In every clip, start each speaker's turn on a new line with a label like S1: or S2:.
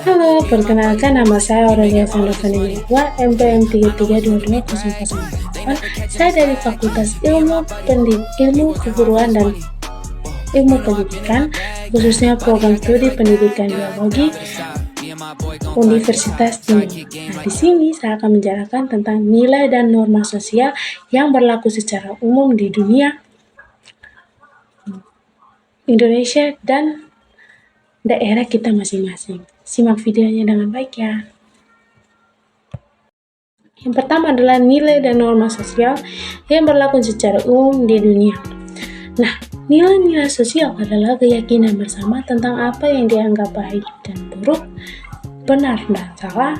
S1: Halo, perkenalkan nama saya Aurelia Sandovani Mekwa, MPM 33220008. Saya dari Fakultas Ilmu Keguruan dan Ilmu Pendidikan, khususnya program studi pendidikan biologi Universitas Timur. Nah, di sini saya akan menjelaskan tentang nilai dan norma sosial yang berlaku secara umum di dunia, Indonesia, dan daerah kita masing-masing. Simak videonya dengan baik ya. Yang pertama adalah nilai dan norma sosial yang berlaku secara umum di dunia. Nah, nilai-nilai sosial adalah keyakinan bersama tentang apa yang dianggap baik dan buruk, benar dan salah,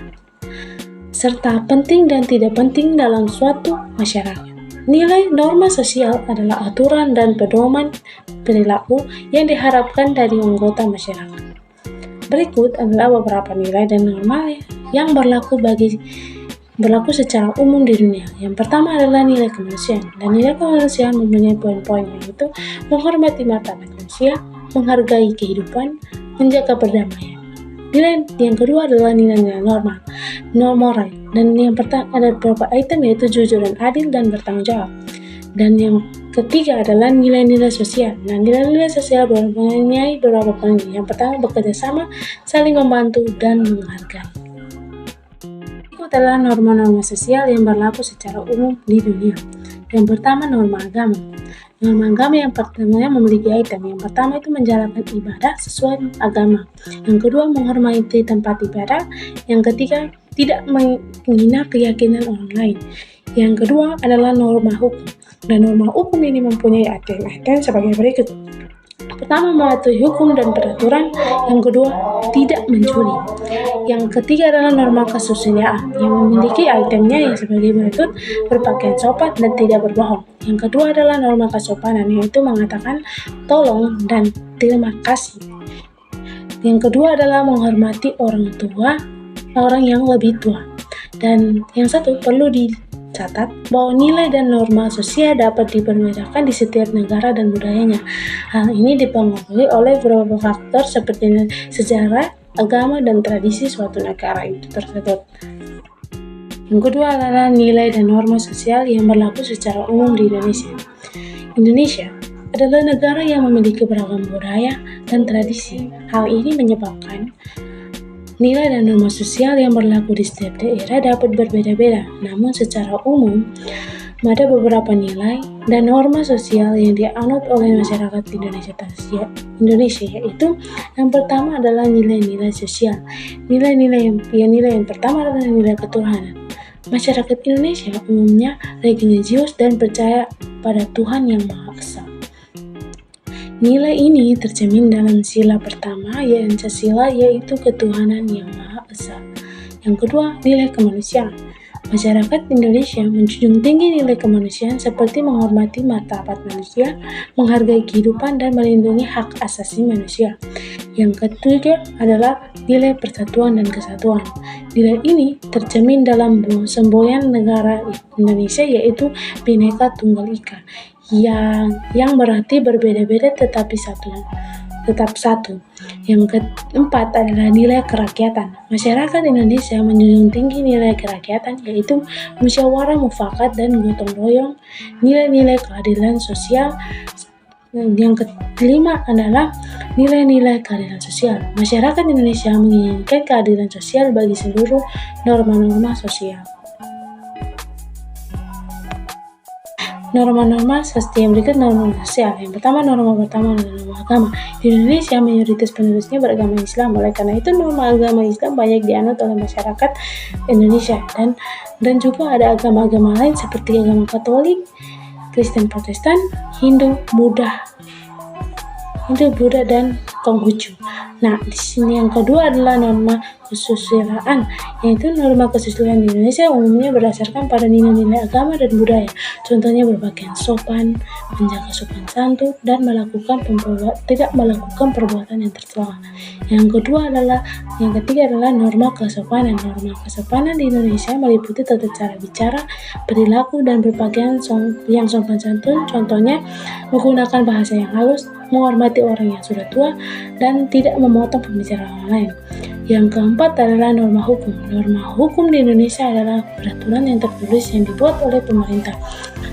S1: serta penting dan tidak penting dalam suatu masyarakat. Nilai norma sosial adalah aturan dan pedoman perilaku yang diharapkan dari anggota masyarakat. Berikut adalah beberapa nilai dan norma yang berlaku secara umum di dunia. Yang pertama adalah nilai kemanusiaan. Dan nilai kemanusiaan mempunyai poin-poin, yaitu menghormati martabat manusia, menghargai kehidupan, menjaga perdamaian. Nilai yang kedua adalah nilai-nilai moral. Dan yang pertama ada beberapa item, yaitu jujur dan adil dan bertanggung jawab. Dan yang ketiga adalah nilai-nilai sosial. Nah, nilai-nilai sosial mempunyai beberapa poin. Yang pertama, bekerja sama, saling membantu, dan menghargai. Itu adalah norma-norma sosial yang berlaku secara umum di dunia. Yang pertama, norma agama. Norma agama yang pertamanya memiliki item. Yang pertama itu menjalankan ibadah sesuai agama. Yang kedua, menghormati tempat ibadah. Yang ketiga, tidak menghina keyakinan orang lain. Yang kedua adalah norma hukum. Dan norma hukum ini mempunyai item sebagai berikut. Pertama, mematuhi hukum dan peraturan. Yang kedua, tidak mencuri. Yang ketiga adalah norma kesusilaan yang memiliki itemnya yang sebagai berikut: berpakaian sopan dan tidak berbohong. Yang kedua adalah norma kesopanan, yaitu mengatakan tolong dan terima kasih. Yang kedua adalah menghormati orang yang lebih tua. Dan yang satu perlu dicatat bahwa nilai dan norma sosial dapat diperbedakan di setiap negara dan budayanya. Hal ini dipengaruhi oleh beberapa faktor seperti sejarah, agama, dan tradisi suatu negara itu tersebut. Yang kedua adalah nilai dan norma sosial yang berlaku secara umum di Indonesia. Indonesia adalah negara yang memiliki beragam budaya dan tradisi. Hal ini menyebabkan nilai dan norma sosial yang berlaku di setiap daerah dapat berbeda-beda. Namun secara umum, ada beberapa nilai dan norma sosial yang dianut oleh masyarakat Indonesia, yaitu yang pertama adalah nilai-nilai sosial. Nilai yang pertama adalah nilai ketuhanan. Masyarakat Indonesia umumnya religius dan percaya pada Tuhan Yang Maha Esa. Nilai ini tercermin dalam sila pertama, yaitu ketuhanan Yang Maha Esa. Yang kedua, nilai kemanusiaan. Masyarakat Indonesia menjunjung tinggi nilai kemanusiaan seperti menghormati martabat manusia, menghargai kehidupan, dan melindungi hak asasi manusia. Yang ketiga adalah nilai persatuan dan kesatuan. Nilai ini tercermin dalam semboyan negara Indonesia, yaitu Bhinneka Tunggal Ika, yang berarti berbeda-beda tetap satu. Yang keempat adalah nilai kerakyatan. Masyarakat Indonesia menjunjung tinggi nilai kerakyatan, yaitu musyawarah mufakat dan gotong royong, nilai-nilai keadilan sosial. Yang kelima adalah nilai-nilai keadilan sosial. Masyarakat Indonesia menginginkan keadilan sosial bagi seluruh norma-norma sosial. Norma-norma sosial berikut norma sosial. Yang pertama adalah norma agama. Di Indonesia mayoritas penduduknya beragama Islam. Oleh karena itu norma agama Islam banyak dianut oleh masyarakat Indonesia dan juga ada agama-agama lain seperti agama Katolik, Kristen Protestan, Hindu, Buddha dan Konghucu. Nah, di sini yang kedua adalah norma kesusilaan, yaitu norma kesusilaan di Indonesia umumnya berdasarkan pada nilai-nilai agama dan budaya. Contohnya berpakaian sopan, menjaga sopan santun, dan tidak melakukan perbuatan yang tercela. Yang ketiga adalah norma kesopanan. Norma kesopanan di Indonesia meliputi tata cara bicara, perilaku, dan berpakaian yang sopan santun. Contohnya menggunakan bahasa yang halus, menghormati orang yang sudah tua, dan tidak memotong pembicaraan orang lain. Yang keempat adalah norma hukum. Norma hukum di Indonesia adalah peraturan yang tertulis yang dibuat oleh pemerintah.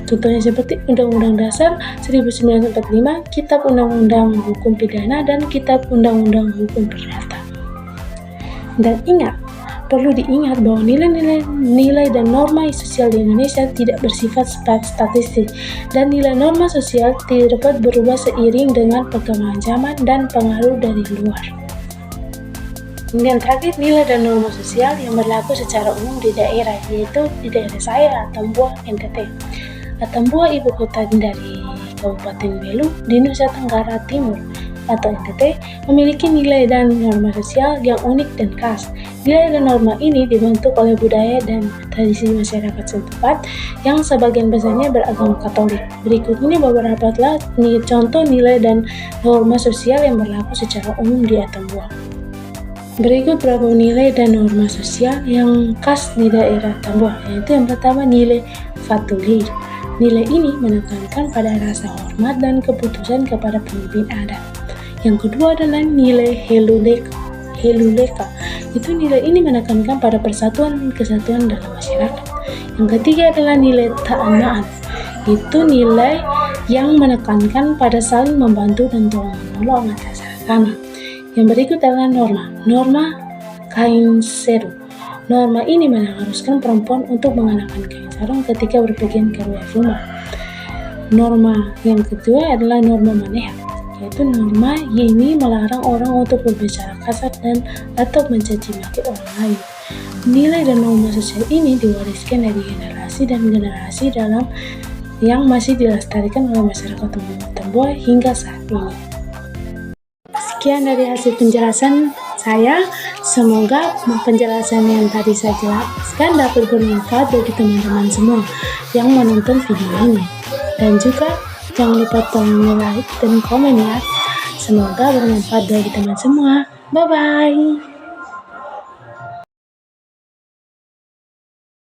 S1: Contohnya seperti Undang-Undang Dasar 1945, Kitab Undang-Undang Hukum Pidana, dan Kitab Undang-Undang Hukum Perdata. Dan perlu diingat bahwa nilai dan norma sosial di Indonesia tidak bersifat statistik, dan nilai norma sosial tidak dapat berubah seiring dengan perkembangan zaman dan pengaruh dari luar. Kemudian terakhir, nilai dan norma sosial yang berlaku secara umum di daerah, yaitu di daerah saya, Atambua, NTT. Atambua ibu kota dari Kabupaten Belu di Nusa Tenggara Timur atau NTT memiliki nilai dan norma sosial yang unik dan khas. Nilai dan norma ini dibentuk oleh budaya dan tradisi masyarakat setempat yang sebagian besarnya beragama Katolik. Berikut ini beberapa contoh nilai dan norma sosial yang berlaku secara umum di Atambua. Berikut beberapa nilai dan norma sosial yang khas di daerah Atambua, yaitu yang pertama nilai Fatulir. Nilai ini menekankan pada rasa hormat dan keputusan kepada pemimpin adat. Yang kedua adalah nilai Heluleka. Itu nilai ini menekankan pada persatuan dan kesatuan dalam masyarakat. Yang ketiga adalah nilai Ta'anaan. Itu nilai yang menekankan pada saling membantu dan tolong-menolong antar sesama. Yang berikut adalah norma kain seru. Norma ini mengharuskan perempuan untuk mengenakan kain sarung ketika berpergian ke luar rumah. Norma yang kedua adalah norma maneha, yaitu norma ini melarang orang untuk berbicara kasar dan atau mencaci maki orang lain. Nilai dan norma sosial ini diwariskan dari generasi dan generasi dalam yang masih dilestarikan oleh masyarakat Atambua hingga saat ini. Sekian dari hasil penjelasan saya. Semoga penjelasan yang tadi saya jelaskan dapat bermanfaat bagi teman-teman semua yang menonton video ini. Dan juga jangan lupa tolong like dan komen ya. Semoga bermanfaat bagi teman semua. Bye-bye.